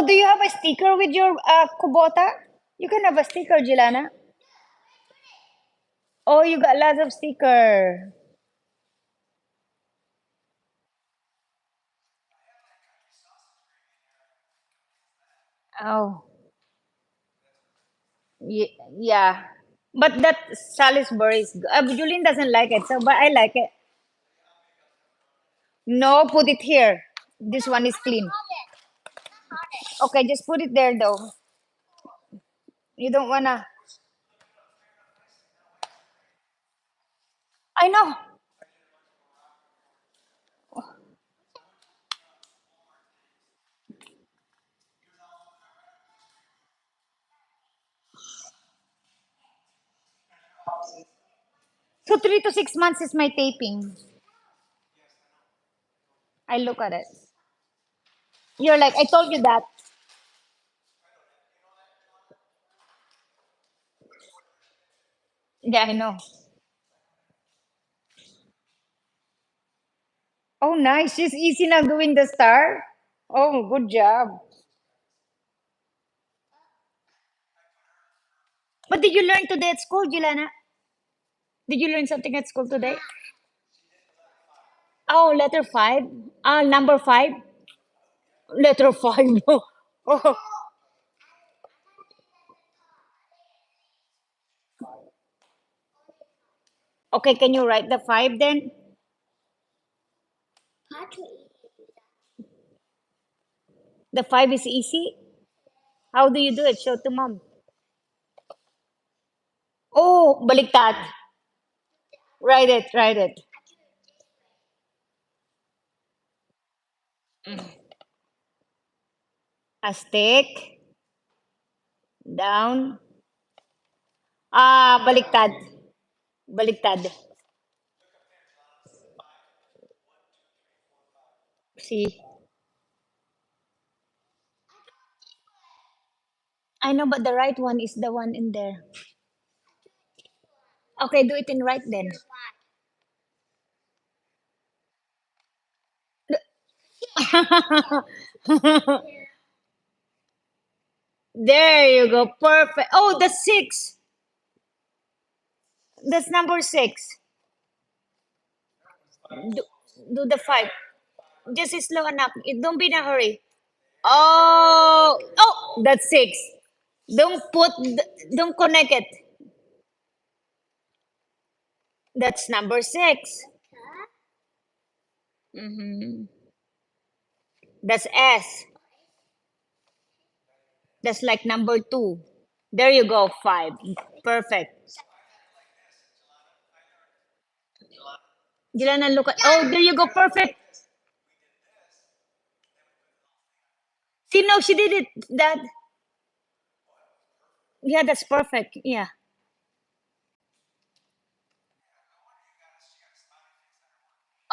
Oh, do you have a sticker with your Kubota? You can have a sticker, Jilana. Oh, you got lots of sticker. Oh, yeah. But that Salisbury is good. Julene doesn't like it, so but I like it. No, put it here. This one is clean. Okay, just put it there though. You don't wanna. I know. So 3 to 6 months is my taping. I look at it. You're like, I told you that. Yeah, I know. Oh, nice. She's easy now doing the star. Oh, good job. But did you learn today at school, Juliana? Did you learn something at school today? Oh, letter five. Number five. Letter five. Oh, okay. Can you write the five then? The five is easy. How do you do it? Show to mom. Oh, baliktad. Write it. Write it. A stick down. Baliktad. Baliktad. See. I know, but the right one is the one in there. Okay, do it in right then. There you go. Perfect. Oh, the six. That's number six. Do, do the five. Just slow enough. Don't be in a hurry. Oh, that's six. Don't connect it. That's number six. Hmm. That's S. That's like number two. There you go. Five. Perfect. Dilana, look at. Oh, there you go. Perfect. See, no, she did it. That. Yeah, that's perfect. Yeah.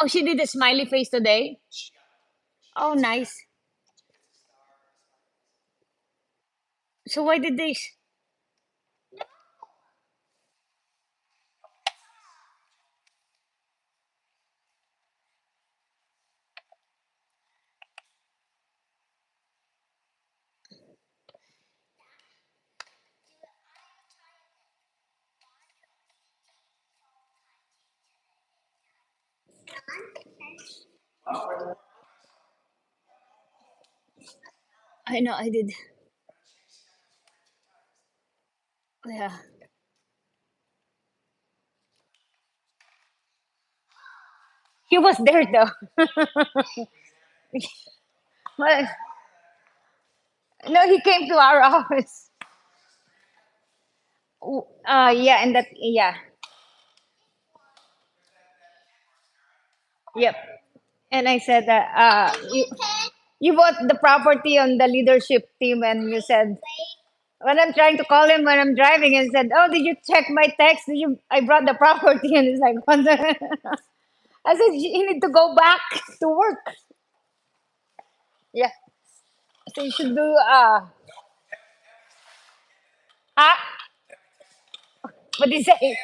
Oh, she did a smiley face today. Oh, nice. So why did they? I know I did. Yeah. He was there though. Well, no, he came to our office. Yeah, and that, yeah, yep. And I said that you bought the property on the leadership team, and you said when I'm trying to call him when I'm driving, and said, "Oh, did you check my text? Did you? I brought the property," and he's like, "What the-" I said, "You need to go back to work." Yeah, so you should do. Ah, what did he say?